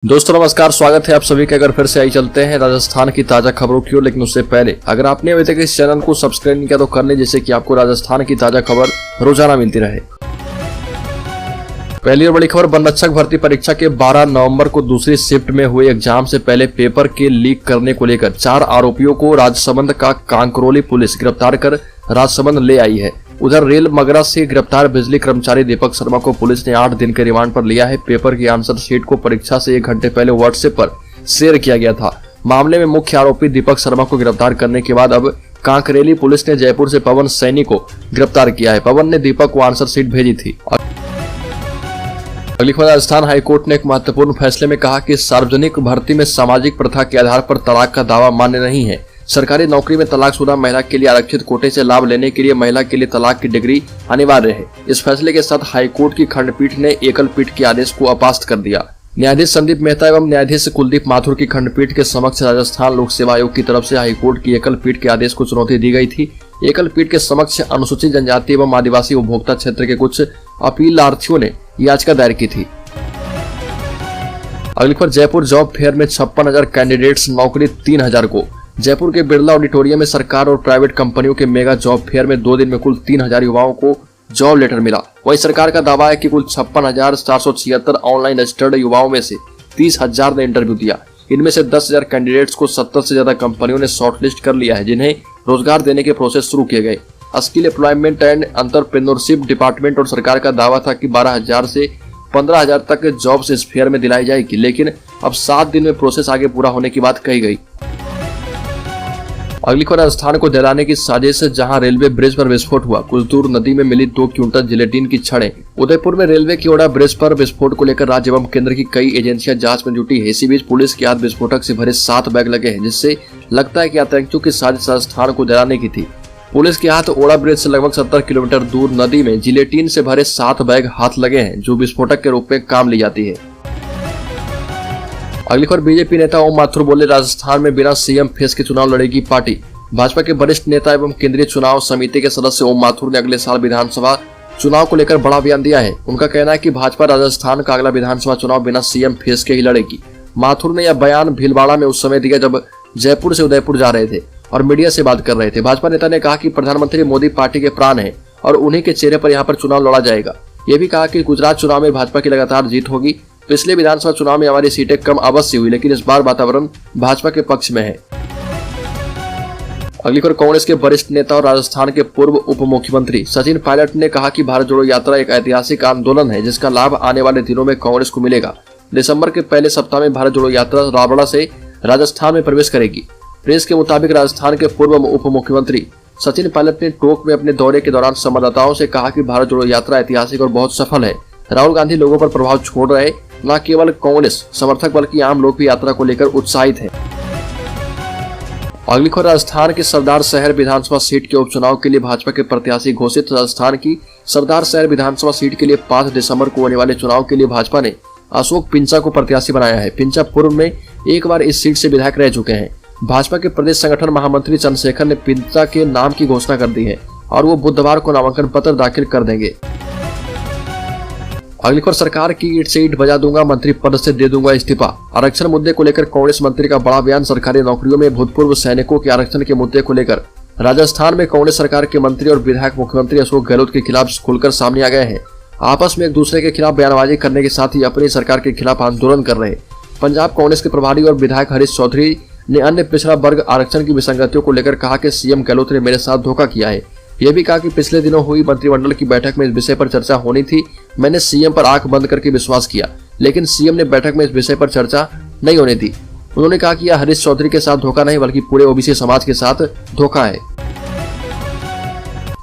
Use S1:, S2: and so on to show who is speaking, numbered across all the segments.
S1: दोस्तों नमस्कार, स्वागत है आप सभी का। अगर फिर से आई चलते हैं राजस्थान की ताजा खबरों की ओर, लेकिन उससे पहले अगर आपने अभी तक इस चैनल को सब्सक्राइब नहीं किया तो कर लें, जिससे कि आपको राजस्थान की ताजा खबर रोजाना मिलती रहे। पहली और बड़ी खबर, वन रक्षक भर्ती परीक्षा के 12 नवंबर को दूसरी शिफ्ट में हुए एग्जाम से पहले पेपर के लीक करने को लेकर 4 आरोपियों को राजसमंद का कांकरोली पुलिस गिरफ्तार कर राजसमंद ले आई है। उधर रेल मगरा से गिरफ्तार बिजली कर्मचारी दीपक शर्मा को पुलिस ने 8 दिन के रिमांड पर लिया है। पेपर की आंसर शीट को परीक्षा से 1 घंटे पहले व्हाट्सएप पर शेयर किया गया था। मामले में मुख्य आरोपी दीपक शर्मा को गिरफ्तार करने के बाद अब कांकरेली पुलिस ने जयपुर से पवन सैनी को गिरफ्तार किया है। पवन ने दीपक को आंसर शीट भेजी थी। अगली खबर, राजस्थान हाईकोर्ट ने एक महत्वपूर्ण फैसले में कहा कि सार्वजनिक भर्ती में सामाजिक प्रथा के आधार पर तलाक का दावा मान्य नहीं है। सरकारी नौकरी में तलाकशुदा महिला के लिए आरक्षित कोटे से लाभ लेने के लिए महिला के लिए तलाक की डिग्री अनिवार्य है। इस फैसले के साथ हाईकोर्ट की खंडपीठ ने एकल पीठ के आदेश को अपास्त कर दिया। न्यायाधीश संदीप मेहता एवं न्यायाधीश कुलदीप माथुर की खंडपीठ के समक्ष राजस्थान लोक सेवा आयोग की तरफ से हाईकोर्ट की एकल पीठ के आदेश को चुनौती दी गई थी। एकल पीठ के समक्ष अनुसूचित जनजाति एवं आदिवासी उपभोक्ता क्षेत्र के कुछ अपीलार्थियों ने याचिका दायर की थी। अगली खबर, जयपुर जॉब फेयर में 56,000 कैंडिडेट्स, नौकरी 3,000 को। जयपुर के बिरला ऑडिटोरियम में सरकार और प्राइवेट कंपनियों के मेगा जॉब फेयर में 2 दिन में कुल 3,000 युवाओं को जॉब लेटर मिला। वहीं सरकार का दावा है कि कुल 56,476 ऑनलाइन रजिस्टर्ड युवाओं में से 30,000 ने इंटरव्यू दिया। इनमें से 10,000 कैंडिडेट्स को 70 से ज्यादा कंपनियों ने शॉर्टलिस्ट कर लिया है, जिन्हें रोजगार देने के प्रोसेस शुरू किए गए। Skill employment and entrepreneurship department और सरकार का दावा था कि 12,000 से 15,000 तक जॉब्स इस फेयर में दिलाई जाएगी, लेकिन अब 7 दिन में प्रोसेस आगे पूरा होने की बात कही गई। अगली खबर, राजस्थान को जलाने की साजिश, जहां रेलवे ब्रिज पर विस्फोट हुआ। कुछ दूर नदी में मिली 2 क्विंटल जिलेटिन की छड़ें। उदयपुर में रेलवे की ओड़ा ब्रिज पर विस्फोट को लेकर राज्य एवं केंद्र की कई एजेंसियां जांच में जुटी है। इसी बीच पुलिस के हाथ विस्फोटक से भरे 7 बैग लगे हैं, जिससे लगता है कि आतंकियों की साजिश राजस्थान को जलाने की थी। पुलिस के हाथ ओड़ा ब्रिज से लगभग 70 किलोमीटर दूर नदी में जिलेटिन से भरे 7 बैग हाथ लगे हैं, जो विस्फोटक के रूप में काम ली जाती है। अगली खबर, बीजेपी नेता ओम माथुर बोले, राजस्थान में बिना सीएम फेस के चुनाव लड़ेगी पार्टी। भाजपा के वरिष्ठ नेता एवं केंद्रीय चुनाव समिति के सदस्य ओम माथुर ने अगले साल विधानसभा चुनाव को लेकर बड़ा बयान दिया है। उनका कहना है कि भाजपा राजस्थान का अगला विधानसभा चुनाव बिना सीएम फेस के ही लड़ेगी। माथुर ने यह बयान भीलवाड़ा में उस समय दिया जब जयपुर से उदयपुर जा रहे थे और मीडिया से बात कर रहे थे। भाजपा नेता ने कहा कि प्रधानमंत्री मोदी पार्टी के प्राण हैं और उन्हीं के चेहरे पर यहाँ पर चुनाव लड़ा जाएगा। ये भी कहा कि गुजरात चुनाव में भाजपा की लगातार जीत होगी। पिछले विधानसभा चुनाव में हमारी सीटें कम अवश्य हुई, लेकिन इस बार वातावरण भाजपा के पक्ष में है। अगली खबर, कांग्रेस के वरिष्ठ नेता और राजस्थान के पूर्व उप मुख्यमंत्री सचिन पायलट ने कहा कि भारत जोड़ो यात्रा एक ऐतिहासिक आंदोलन है, जिसका लाभ आने वाले दिनों में कांग्रेस को मिलेगा। दिसंबर के पहले सप्ताह में भारत जोड़ो यात्रा रावड़ा से राजस्थान में प्रवेश करेगी। प्रेस के मुताबिक राजस्थान के पूर्व उप मुख्यमंत्री सचिन पायलट ने टोंक में अपने दौरे के दौरान संवाददाताओं से कहा कि भारत जोड़ो यात्रा ऐतिहासिक और बहुत सफल है। राहुल गांधी लोगों पर प्रभाव छोड़ रहे, न केवल कांग्रेस समर्थक बल्कि आम लोग भी यात्रा को लेकर उत्साहित हैं। अगली खबर, राजस्थान के सरदार शहर विधानसभा सीट के उपचुनाव के लिए भाजपा के प्रत्याशी घोषित। राजस्थान की सरदार शहर विधानसभा सीट के लिए 5 दिसंबर को होने वाले चुनाव के लिए भाजपा ने अशोक पिंचा को प्रत्याशी बनाया है। पिंचा पूर्व में एक बार इस सीट से विधायक रह चुके हैं। भाजपा के प्रदेश संगठन महामंत्री चंद्रशेखर ने पिंचा के नाम की घोषणा कर दी है और वो बुधवार को नामांकन पत्र दाखिल कर देंगे। अगली खबर, सरकार की ईंट से ईंट बजा दूंगा, मंत्री पद से दे दूंगा इस्तीफा। आरक्षण मुद्दे को लेकर कांग्रेस मंत्री का बड़ा बयान। सरकारी नौकरियों में भूतपूर्व सैनिकों के आरक्षण के मुद्दे को लेकर राजस्थान में कांग्रेस सरकार के मंत्री और विधायक मुख्यमंत्री अशोक गहलोत के खिलाफ खुलकर सामने आ गए हैं। आपस में एक दूसरे के खिलाफ बयानबाजी करने के साथ ही अपनी सरकार के खिलाफ आंदोलन कर रहे हैं। पंजाब कांग्रेस के प्रभारी और विधायक हरीश चौधरी ने अन्य पिछड़ा वर्ग आरक्षण की विसंगतियों को लेकर कहा कि सीएम गहलोत ने मेरे साथ धोखा किया है। यह भी कहा कि पिछले दिनों हुई मंत्रिमंडल की बैठक में इस विषय पर चर्चा होनी थी। मैंने सीएम पर आंख बंद करके विश्वास किया, लेकिन सीएम ने बैठक में इस विषय पर चर्चा नहीं होने दी। उन्होंने कहा कि यह हरीश चौधरी के साथ धोखा नहीं बल्कि पूरे ओबीसी समाज के साथ धोखा है।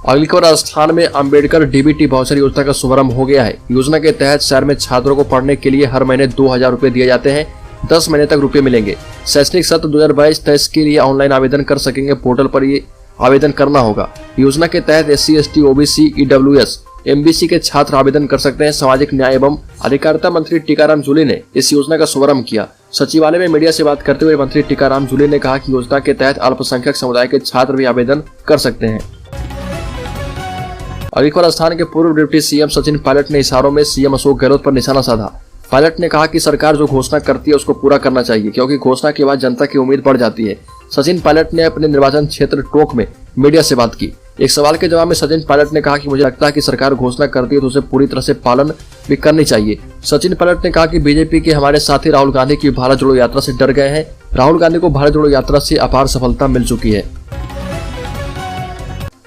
S1: अगली खबर, राजस्थान में अंबेडकर डीबीटी वाउचर योजना का शुभारंभ हो गया है। योजना के तहत शहर में छात्रों को पढ़ने के लिए हर महीने 2,000 रुपए दिए जाते हैं। 10 महीने तक रुपए मिलेंगे। शैक्षणिक सत्र 2022-23 के लिए ऑनलाइन आवेदन कर सकेंगे। पोर्टल पर ये आवेदन करना होगा। योजना के तहत SC, ST, OBC, EWS, MBC के छात्र आवेदन कर सकते हैं। सामाजिक न्याय एवं अधिकारिता मंत्री टीकाराम जूली ने इस योजना का शुभारंभ किया। सचिवालय में मीडिया से बात करते हुए मंत्री टीकाराम जूली ने कहा कि योजना के तहत अल्पसंख्यक समुदाय के छात्र भी आवेदन कर सकते हैं। अगली खबर, राजस्थान के पूर्व डिप्टी सीएम सचिन पायलट ने इशारों में सीएम अशोक गहलोत पर निशाना साधा। पायलट ने कहा कि सरकार जो घोषणा करती है उसको पूरा करना चाहिए, क्योंकि घोषणा के बाद जनता की उम्मीद बढ़ जाती है। सचिन पायलट ने अपने निर्वाचन क्षेत्र टोंक में मीडिया से बात की। एक सवाल के जवाब में सचिन पायलट ने कहा कि मुझे लगता है कि सरकार घोषणा करती है तो उसे पूरी तरह से पालन भी करनी चाहिए। सचिन पायलट ने कहा कि बीजेपी के हमारे साथी राहुल गांधी की भारत जोड़ो यात्रा से डर गए हैं। राहुल गांधी को भारत जोड़ो यात्रा से अपार सफलता मिल चुकी है।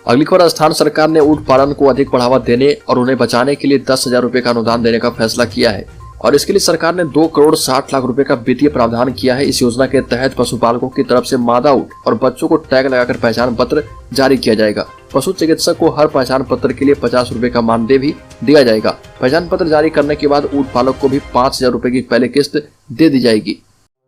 S1: अगली खबर, राजस्थान सरकार ने ऊंट पालन को अधिक बढ़ावा देने और उन्हें बचाने के लिए 10,000 रुपए का अनुदान देने का फैसला किया है और इसके लिए सरकार ने 2 करोड़ 60 लाख रुपए का वित्तीय प्रावधान किया है। इस योजना के तहत पशुपालकों की तरफ से मादा ऊंट और बच्चों को टैग लगाकर पहचान पत्र जारी किया जाएगा। पशु चिकित्सक को हर पहचान पत्र के लिए 50 रुपए का मानदेय भी दिया जाएगा। पहचान पत्र जारी करने के बाद ऊंट पालक को भी 5,000 रुपए की पहले किस्त दे दी जाएगी।